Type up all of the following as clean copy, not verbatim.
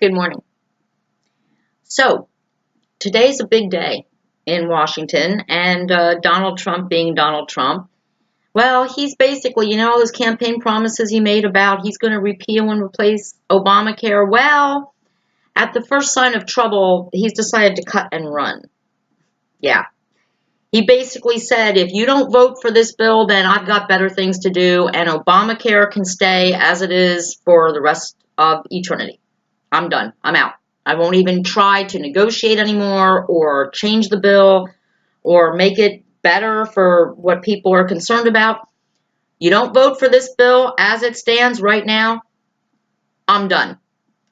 Good morning. So, today's a big day in Washington, and Donald Trump being Donald Trump, well, he's basically, all those campaign promises he made about he's going to repeal and replace Obamacare. Well, at the first sign of trouble, he's decided to cut and run. Yeah. He basically said, if you don't vote for this bill, then I've got better things to do, and Obamacare can stay as it is for the rest of eternity. I'm done. I'm out. I won't even try to negotiate anymore or change the bill or make it better for what people are concerned about. You don't vote for this bill as it stands right now, I'm done.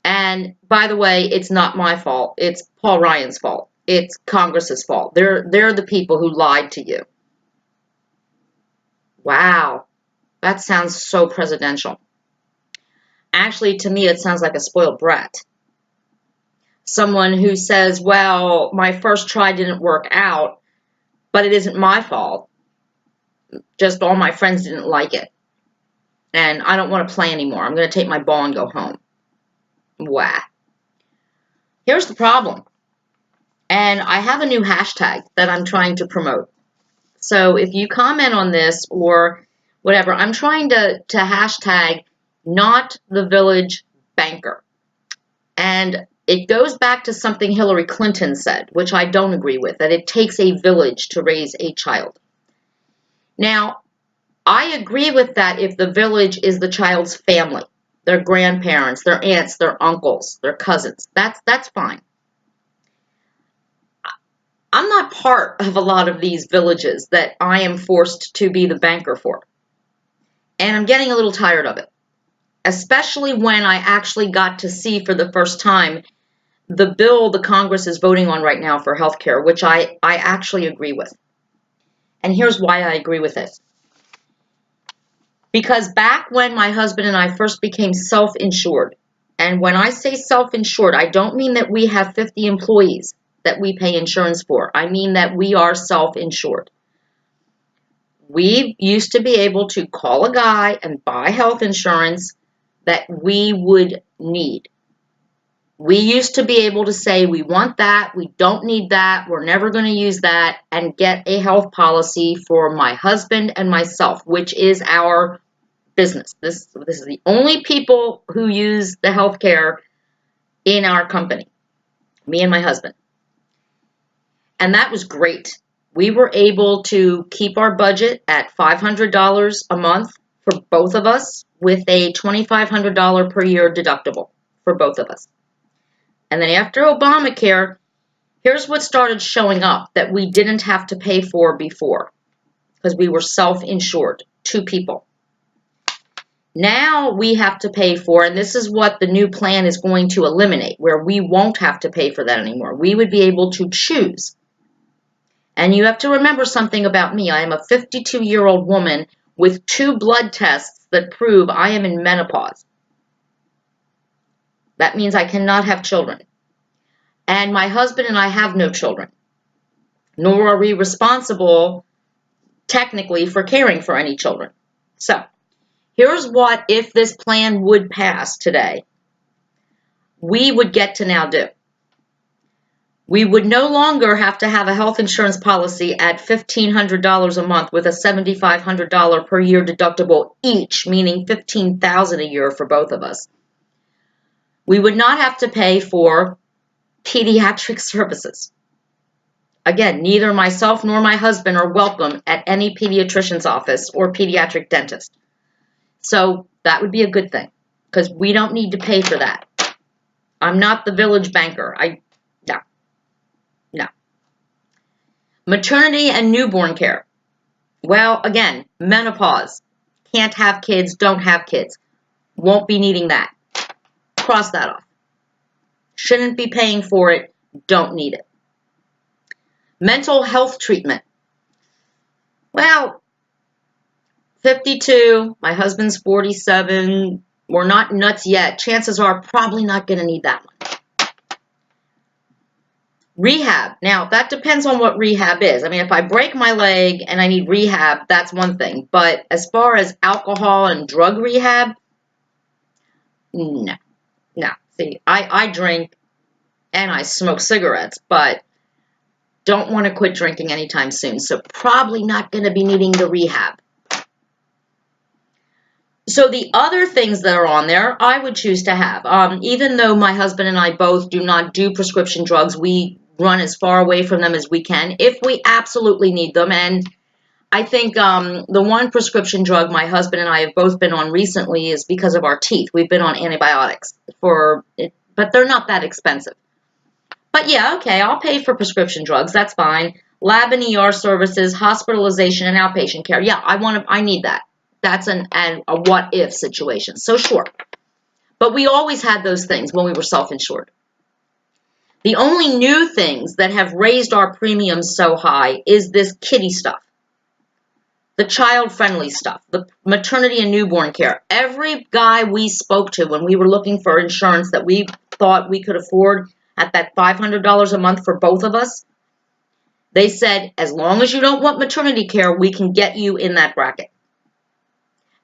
And by the way, it's not my fault. It's Paul Ryan's fault. It's Congress's fault. They're the people who lied to you. Wow. That sounds so presidential. Actually, to me, it sounds like a spoiled brat. Someone who says, well, my first try didn't work out, but it isn't my fault. Just all my friends didn't like it. And I don't want to play anymore. I'm going to take my ball and go home. Wow. Here's the problem. And I have a new hashtag that I'm trying to promote. So if you comment on this or whatever, I'm trying to hashtag not the village banker. And it goes back to something Hillary Clinton said, which I don't agree with, that it takes a village to raise a child. Now, I agree with that if the village is the child's family, their grandparents, their aunts, their uncles, their cousins. That's fine. I'm not part of a lot of these villages that I am forced to be the banker for. And I'm getting a little tired of it, especially when I actually got to see for the first time the bill the Congress is voting on right now for health care, which I actually agree with. And here's why I agree with it. Because back when my husband and I first became self-insured, and when I say self-insured, I don't mean that we have 50 employees that we pay insurance for. I mean that we are self-insured. We used to be able to call a guy and buy health insurance that we would need. We used to be able to say, we want that, we don't need that, we're never going to use that, and get a health policy for my husband and myself, which is our business. This is the only people who use the health care in our company, me and my husband. And that was great. We were able to keep our budget at $500 a month for both of us with a $2,500 per year deductible for both of us. And then after Obamacare, here's what started showing up that we didn't have to pay for before because we were self-insured, 2 people. Now we have to pay for, and this is what the new plan is going to eliminate, where we won't have to pay for that anymore. We would be able to choose. And you have to remember something about me. I am a 52-year-old woman with 2 blood tests that prove I am in menopause. That means I cannot have children. And my husband and I have no children. Nor are we responsible, technically, for caring for any children. So, here's what, if this plan would pass today, we would get to now do. We would no longer have to have a health insurance policy at $1,500 a month with a $7,500 per year deductible each, meaning $15,000 a year for both of us. We would not have to pay for pediatric services. Again, neither myself nor my husband are welcome at any pediatrician's office or pediatric dentist. So that would be a good thing because we don't need to pay for that. I'm not the village banker. No. Maternity and newborn care. Well, again, menopause. Can't have kids, don't have kids. Won't be needing that. Cross that off. Shouldn't be paying for it, don't need it. Mental health treatment. Well, 52, my husband's 47, we're not nuts yet. Chances are probably not going to need that one. Rehab. Now, that depends on what rehab is. I mean, if I break my leg and I need rehab, that's one thing. But as far as alcohol and drug rehab, no. See, I drink and I smoke cigarettes, but don't want to quit drinking anytime soon. So probably not going to be needing the rehab. So the other things that are on there, I would choose to have. Even though my husband and I both do not do prescription drugs, we run as far away from them as we can if we absolutely need them. And I think the one prescription drug my husband and I have both been on recently is because of our teeth. We've been on antibiotics but they're not that expensive. But yeah, okay, I'll pay for prescription drugs. That's fine. Lab and ER services, hospitalization, and outpatient care. Yeah, I need that. That's a what if situation. So sure. But we always had those things when we were self-insured. The only new things that have raised our premiums so high is this kiddie stuff. The child-friendly stuff, the maternity and newborn care. Every guy we spoke to when we were looking for insurance that we thought we could afford at that $500 a month for both of us, they said, as long as you don't want maternity care, we can get you in that bracket.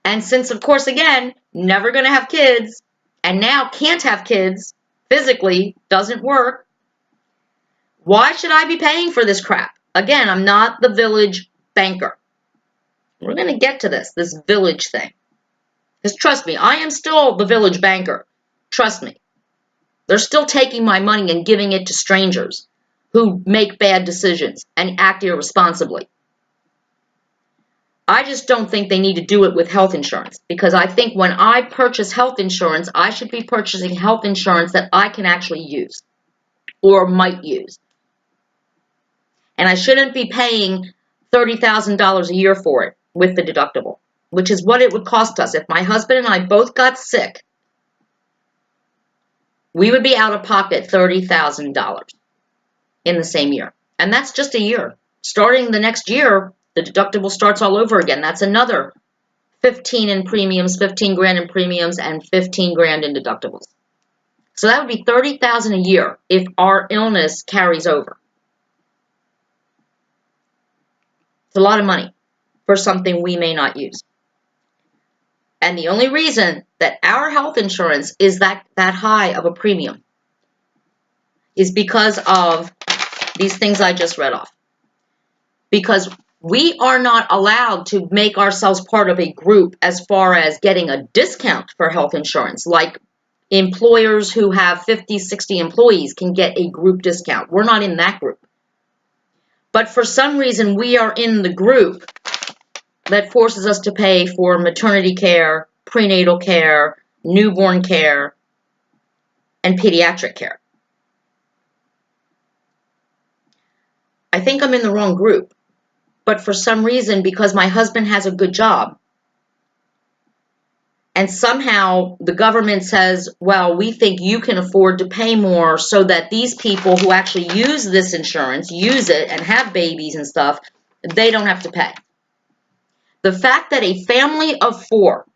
And since, of course, again, never going to have kids, and now can't have kids, physically, doesn't work, why should I be paying for this crap? Again, I'm not the village banker. We're going to get to this village thing. Because trust me, I am still the village banker. Trust me. They're still taking my money and giving it to strangers who make bad decisions and act irresponsibly. I just don't think they need to do it with health insurance, because I think when I purchase health insurance, I should be purchasing health insurance that I can actually use or might use. And I shouldn't be paying $30,000 a year for it with the deductible, which is what it would cost us. If my husband and I both got sick, we would be out of pocket $30,000 in the same year. And that's just a year. Starting the next year, the deductible starts all over again. That's another 15 in premiums, 15 grand in premiums, and 15 grand in deductibles. So that would be $30,000 a year if our illness carries over. It's a lot of money for something we may not use. And the only reason that our health insurance is that high of a premium is because of these things I just read off. Because we are not allowed to make ourselves part of a group as far as getting a discount for health insurance. Like employers who have 50, 60 employees can get a group discount. We're not in that group. But for some reason, we are in the group that forces us to pay for maternity care, prenatal care, newborn care, and pediatric care. I think I'm in the wrong group. But for some reason, because my husband has a good job, and somehow the government says, well, we think you can afford to pay more so that these people who actually use this insurance, use it and have babies and stuff, they don't have to pay. The fact that a family of 4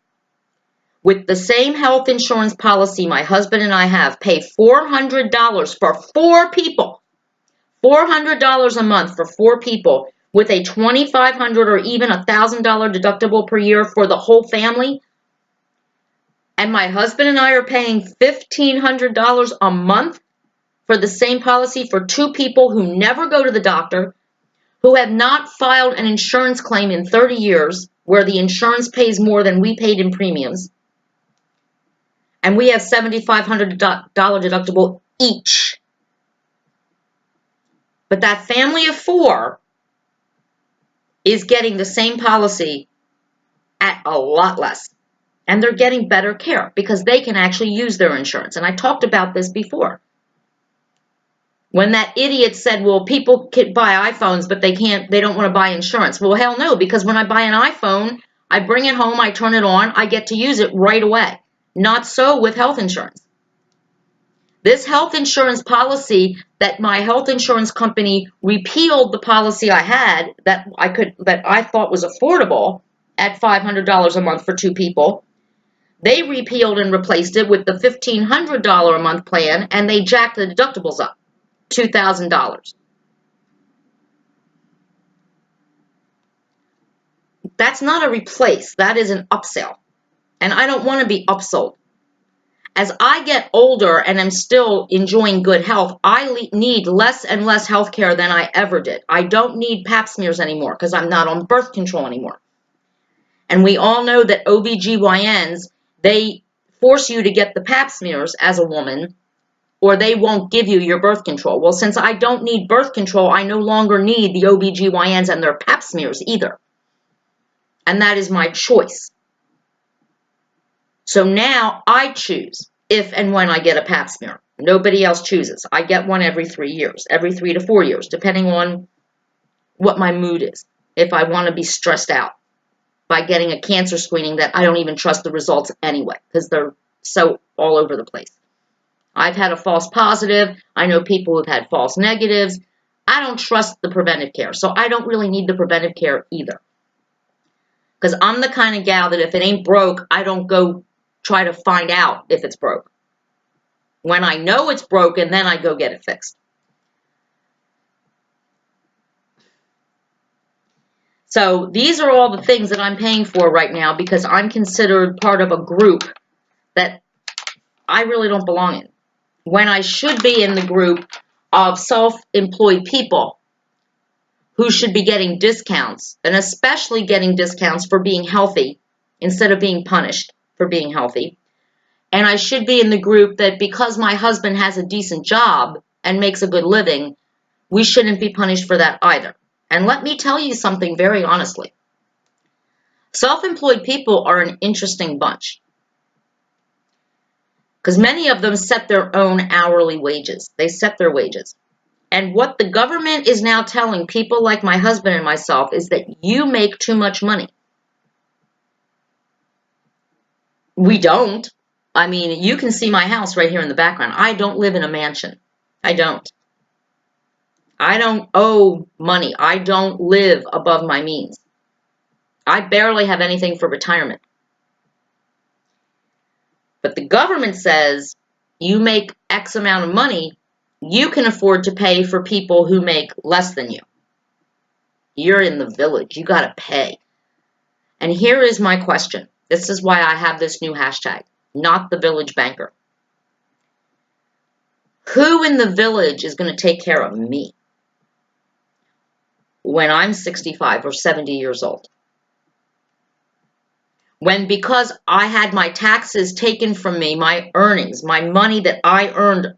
with the same health insurance policy my husband and I have pay $400 for 4 people, $400 a month for 4 people, with a $2,500 or even $1,000 deductible per year for the whole family, and my husband and I are paying $1,500 a month for the same policy for 2 people who never go to the doctor, who have not filed an insurance claim in 30 years, where the insurance pays more than we paid in premiums, and we have $7,500 deductible each. But that family of 4 is getting the same policy at a lot less. And they're getting better care because they can actually use their insurance. And I talked about this before. When that idiot said, well, people can buy iPhones, but they don't want to buy insurance. Well, hell no, because when I buy an iPhone, I bring it home, I turn it on, I get to use it right away. Not so with health insurance. This health insurance policy that my health insurance company repealed the policy I had that I thought was affordable at $500 a month for 2 people. They repealed and replaced it with the $1,500 a month plan, and they jacked the deductibles up, $2,000. That's not a replace. That is an upsell. And I don't want to be upsold. as I get older and I'm still enjoying good health, I need less and less health care than I ever did. I don't need pap smears anymore because I'm not on birth control anymore. And we all know that OBGYNs, they force you to get the pap smears as a woman, or they won't give you your birth control. Well, since I don't need birth control, I no longer need the OBGYNs and their pap smears either. And that is my choice. So now I choose if and when I get a pap smear. Nobody else chooses. I get one every 3 years, every 3 to 4 years, depending on what my mood is. If I want to be stressed out by getting a cancer screening that I don't even trust the results anyway, because they're so all over the place. I've had a false positive. I know people who've had false negatives. I don't trust the preventive care, so I don't really need the preventive care either. Because I'm the kind of gal that if it ain't broke, I don't go try to find out if it's broke. When I know it's broken, then I go get it fixed. So these are all the things that I'm paying for right now because I'm considered part of a group that I really don't belong in. When I should be in the group of self-employed people who should be getting discounts, and especially getting discounts for being healthy instead of being punished for being healthy. And I should be in the group that because my husband has a decent job and makes a good living, we shouldn't be punished for that either. And let me tell you something very honestly. Self-employed people are an interesting bunch because many of them set their own hourly wages. They set their wages. And what the government is now telling people like my husband and myself is that you make too much money. We don't. I mean, you can see my house right here in the background. I don't live in a mansion. I don't. I don't owe money. I don't live above my means. I barely have anything for retirement. But the government says you make X amount of money, you can afford to pay for people who make less than you. You're in the village. You got to pay. And here is my question. This is why I have this new hashtag, not the village banker. Who in the village is going to take care of me when I'm 65 or 70 years old? When because I had my taxes taken from me, my earnings, my money that I earned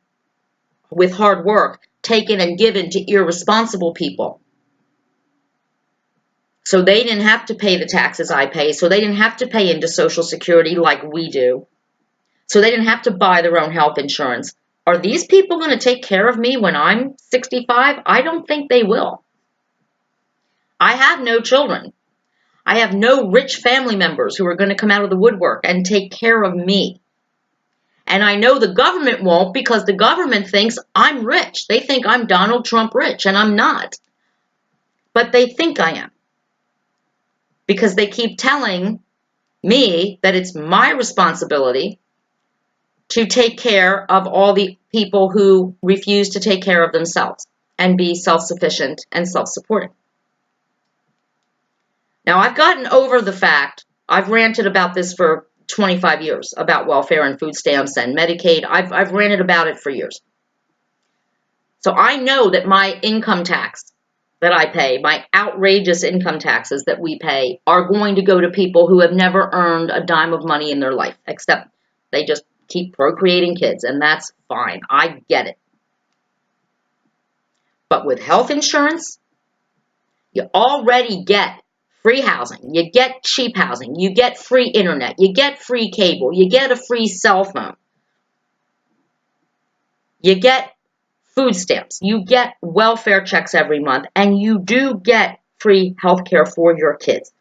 with hard work, taken and given to irresponsible people. So they didn't have to pay the taxes I pay. So they didn't have to pay into Social Security like we do. So they didn't have to buy their own health insurance. Are these people going to take care of me when I'm 65? I don't think they will. I have no children. I have no rich family members who are going to come out of the woodwork and take care of me. And I know the government won't because the government thinks I'm rich. They think I'm Donald Trump rich, and I'm not. But they think I am. Because they keep telling me that it's my responsibility to take care of all the people who refuse to take care of themselves and be self-sufficient and self-supporting. Now, I've gotten over the fact, I've ranted about this for 25 years, about welfare and food stamps and Medicaid. I've ranted about it for years. So I know that my income tax that I pay, my outrageous income taxes that we pay, are going to go to people who have never earned a dime of money in their life, except they just keep procreating kids, and that's fine. I get it. But with health insurance, you already get free housing, you get cheap housing, you get free internet, you get free cable, you get a free cell phone, you get food stamps, you get welfare checks every month, and you do get free health care for your kids.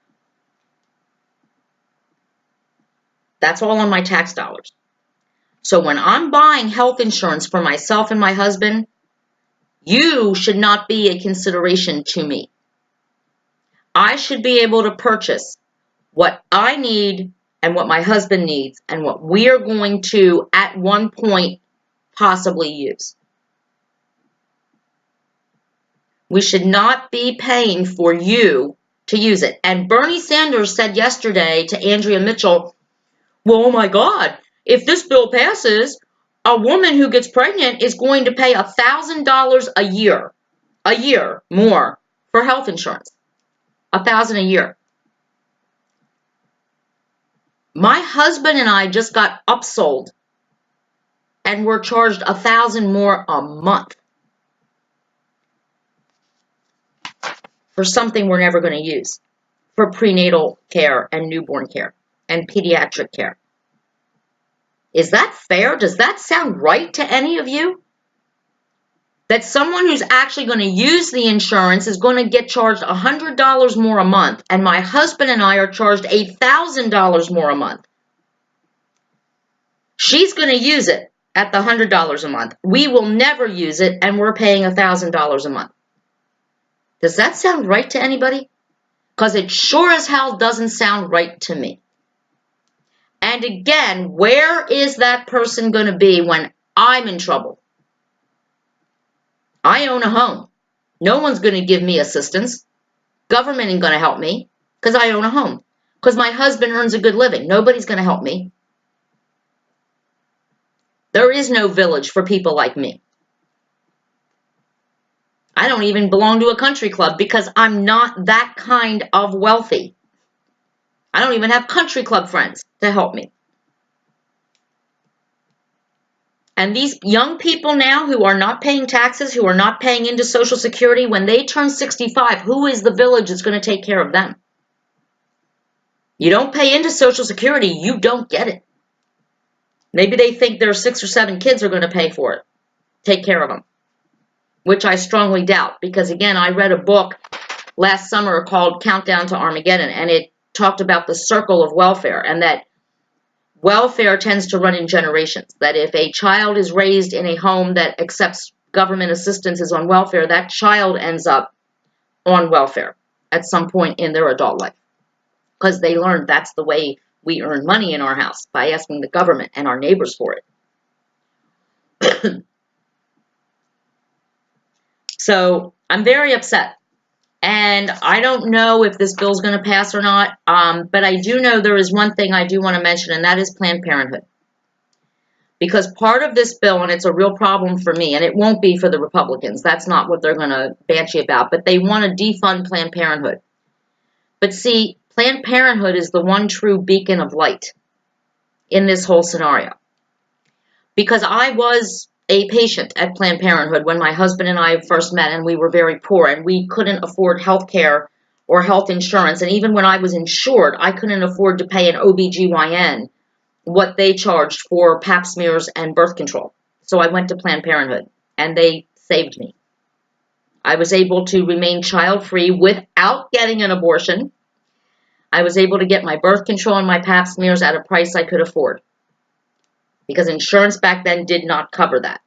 That's all on my tax dollars. So when I'm buying health insurance for myself and my husband, you should not be a consideration to me. I should be able to purchase what I need and what my husband needs and what we are going to, at one point, possibly use. We should not be paying for you to use it. And Bernie Sanders said yesterday to Andrea Mitchell, well, oh my God, if this bill passes, a woman who gets pregnant is going to pay $1,000 a year more for health insurance. $1,000 a year. My husband and I just got upsold and we're charged $1,000 more a month for something we're never going to use, for prenatal care and newborn care and pediatric care. Is that fair? Does that sound right to any of you? That someone who's actually going to use the insurance is going to get charged $100 more a month, and my husband and I are charged $1,000 more a month. She's going to use it at the $100 a month. We will never use it, and we're paying $1,000 a month. Does that sound right to anybody? Because it sure as hell doesn't sound right to me. And again, where is that person going to be when I'm in trouble? I own a home. No one's going to give me assistance. Government ain't going to help me because I own a home. Because my husband earns a good living. Nobody's going to help me. There is no village for people like me. I don't even belong to a country club because I'm not that kind of wealthy. I don't even have country club friends to help me. And these young people now who are not paying taxes, who are not paying into Social Security, when they turn 65, who is the village that's going to take care of them? You don't pay into Social Security, you don't get it. Maybe they think their 6 or 7 kids are going to pay for it, take care of them, which I strongly doubt. Because again, I read a book last summer called Countdown to Armageddon, and it talked about the circle of welfare, and that welfare tends to run in generations. That if a child is raised in a home that accepts government assistance, is on welfare, that child ends up on welfare at some point in their adult life. Because they learned that's the way we earn money in our house, by asking the government and our neighbors for it. So I'm very upset. And I don't know if this bill is going to pass or not, but I do know there is one thing I do want to mention, and that is Planned Parenthood. Because part of this bill, and it's a real problem for me, and it won't be for the Republicans, that's not what they're going to banshee about, but they want to defund Planned Parenthood. But see, Planned Parenthood is the one true beacon of light in this whole scenario. Because I was a patient at Planned Parenthood when my husband and I first met, and we were very poor and we couldn't afford health care or health insurance. And even when I was insured, I couldn't afford to pay an OBGYN what they charged for pap smears and birth control. So I went to Planned Parenthood and they saved me. I was able to remain child-free without getting an abortion. I was able to get my birth control and my pap smears at a price I could afford, because insurance back then did not cover that.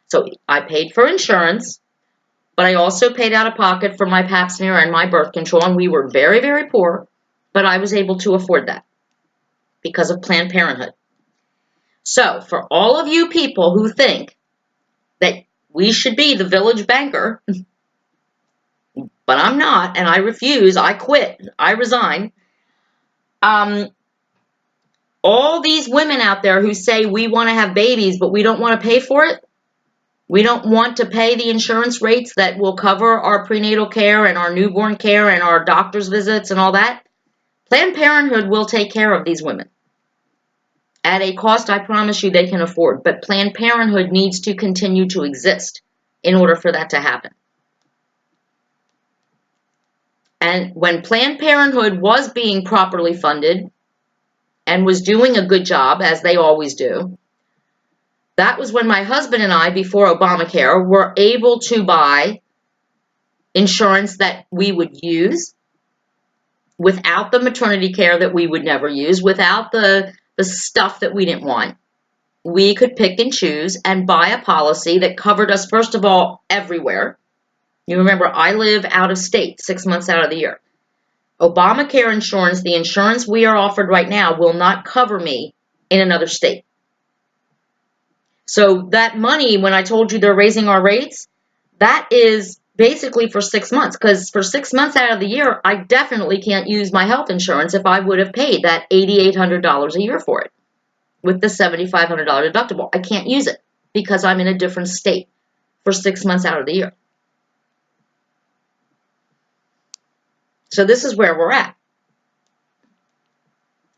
So I paid for insurance, but I also paid out of pocket for my pap smear and my birth control, and we were very, very poor, but I was able to afford that because of Planned Parenthood. So for all of you people who think that we should be the village banker, but I'm not, and I refuse, I quit, I resign. All these women out there who say we want to have babies, but we don't want to pay for it. We don't want to pay the insurance rates that will cover our prenatal care and our newborn care and our doctor's visits and all that. Planned Parenthood will take care of these women at a cost I promise you they can afford. But Planned Parenthood needs to continue to exist in order for that to happen. And when Planned Parenthood was being properly funded and was doing a good job, as they always do, that was when my husband and I, before Obamacare, were able to buy insurance that we would use without the maternity care that we would never use, without the stuff that we didn't want. We could pick and choose and buy a policy that covered us, first of all, everywhere. You remember, I live out of state 6 months out of the year. Obamacare insurance, the insurance we are offered right now, will not cover me in another state. So that money, when I told you they're raising our rates, that is basically for 6 months. Because for 6 months out of the year, I definitely can't use my health insurance if I would have paid that $8,800 a year for it. with the $7,500 deductible. I can't use it because I'm in a different state for 6 months out of the year. So this is where we're at.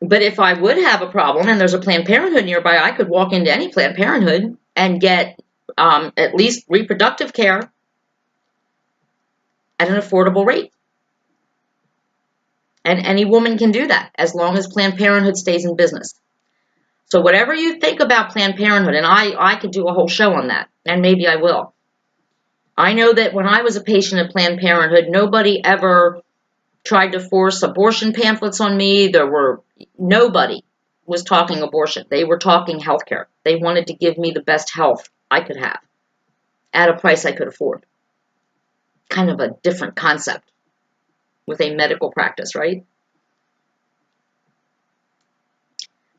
But if I would have a problem and there's a Planned Parenthood nearby, I could walk into any Planned Parenthood and get at least reproductive care at an affordable rate. And any woman can do that as long as Planned Parenthood stays in business. So whatever you think about Planned Parenthood, and I could do a whole show on that, and maybe I will. I know that when I was a patient at Planned Parenthood, nobody ever tried to force abortion pamphlets on me. Nobody was talking abortion. They were talking healthcare. They wanted to give me the best health I could have at a price I could afford. Kind of a different concept with a medical practice, right?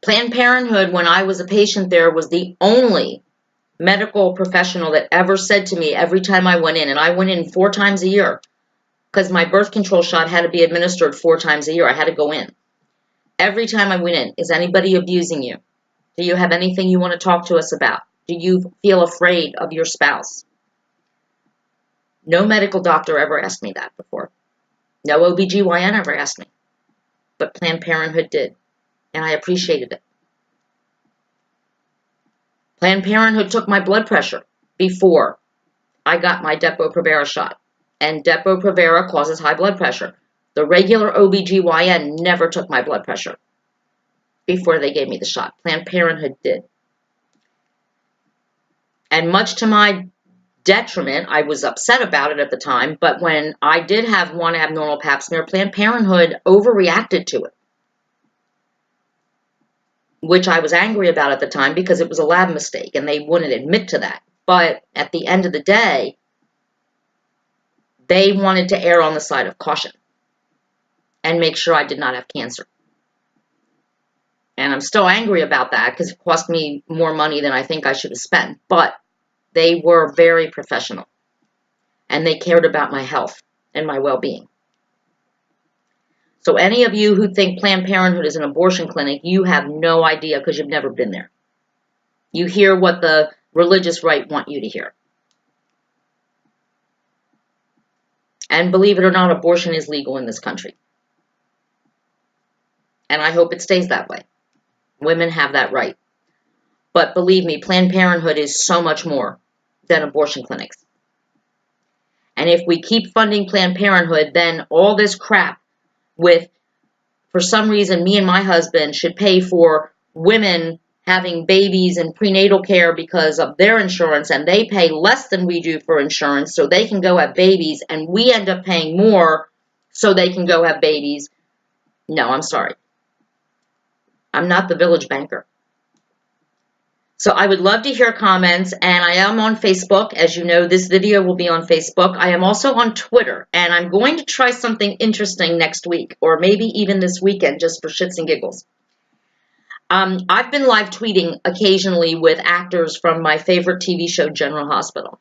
Planned Parenthood, when I was a patient there, was the only medical professional that ever said to me every time I went in, and I went in 4 times a year, because my birth control shot had to be administered 4 times a year. I had to go in. Every time I went in, is anybody abusing you? Do you have anything you want to talk to us about? Do you feel afraid of your spouse? No medical doctor ever asked me that before. No OBGYN ever asked me. But Planned Parenthood did, and I appreciated it. Planned Parenthood took my blood pressure before I got my Depo-Provera shot. And Depo-Provera causes high blood pressure. The regular OBGYN never took my blood pressure before they gave me the shot. Planned Parenthood did. And much to my detriment, I was upset about it at the time, but when I did have one abnormal pap smear, Planned Parenthood overreacted to it, which I was angry about at the time because it was a lab mistake and they wouldn't admit to that. But at the end of the day, they wanted to err on the side of caution and make sure I did not have cancer. And I'm still angry about that because it cost me more money than I think I should have spent. But they were very professional and they cared about my health and my well-being. So any of you who think Planned Parenthood is an abortion clinic, you have no idea because you've never been there. You hear what the religious right want you to hear. And believe it or not, abortion is legal in this country. And I hope it stays that way. Women have that right. But believe me, Planned Parenthood is so much more than abortion clinics. And if we keep funding Planned Parenthood, then all this crap with, for some reason, me and my husband should pay for women having babies and prenatal care because of their insurance, and they pay less than we do for insurance so they can go have babies, and we end up paying more so they can go have babies. No, I'm sorry. I'm not the village banker. So I would love to hear comments, and I am on Facebook. As you know, this video will be on Facebook. I am also on Twitter, and I'm going to try something interesting next week, or maybe even this weekend, just for shits and giggles. I've been live tweeting occasionally with actors from my favorite TV show, General Hospital.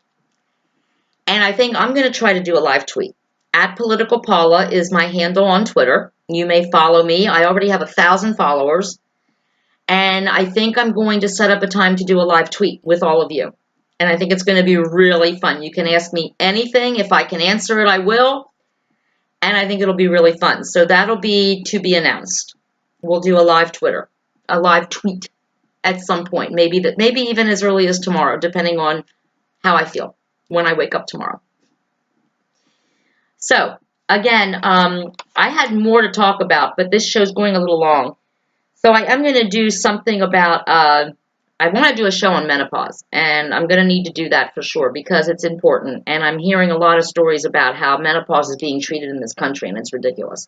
And I think I'm going to try to do a live tweet. @PoliticalPaula is my handle on Twitter. You may follow me. I already have 1,000 followers. And I think I'm going to set up a time to do a live tweet with all of you. And I think it's going to be really fun. You can ask me anything. If I can answer it, I will. And I think it'll be really fun. So that'll be to be announced. We'll do a live tweet at some point. Maybe even as early as tomorrow, depending on how I feel when I wake up tomorrow. So, again, I had more to talk about, but this show's going a little long. So I am going to do something about, I want to do a show on menopause, and I'm going to need to do that for sure because it's important, and I'm hearing a lot of stories about how menopause is being treated in this country, and it's ridiculous.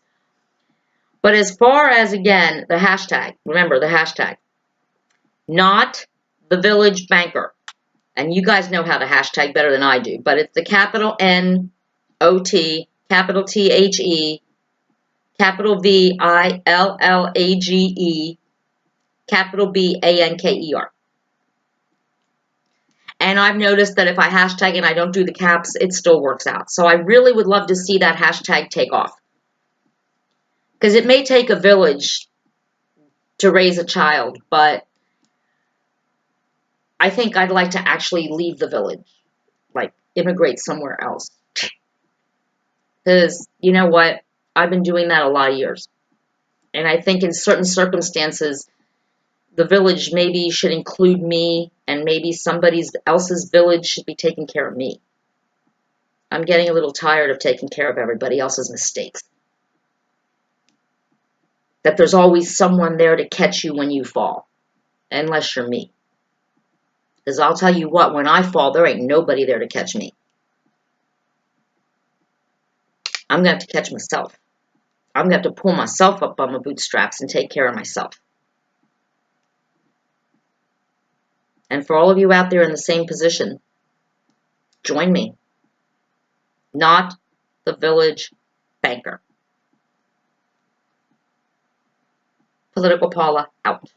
But as far as, again, the hashtag, remember the hashtag, not the village banker, and you guys know how to hashtag better than I do, but it's the capital N-O-T, capital T-H-E, capital V-I-L-L-A-G-E, capital B-A-N-K-E-R. And I've noticed that if I hashtag and I don't do the caps, it still works out. So I really would love to see that hashtag take off. Because it may take a village to raise a child, but I think I'd like to actually leave the village, like immigrate somewhere else. Because you know what? I've been doing that a lot of years. And I think in certain circumstances, the village maybe should include me, and maybe somebody else's village should be taking care of me. I'm getting a little tired of taking care of everybody else's mistakes. That there's always someone there to catch you when you fall, unless you're me. Because I'll tell you what, when I fall, there ain't nobody there to catch me. I'm going to have to catch myself. I'm going to have to pull myself up by my bootstraps and take care of myself. And for all of you out there in the same position, join me. Not the village banker. Political Paula out.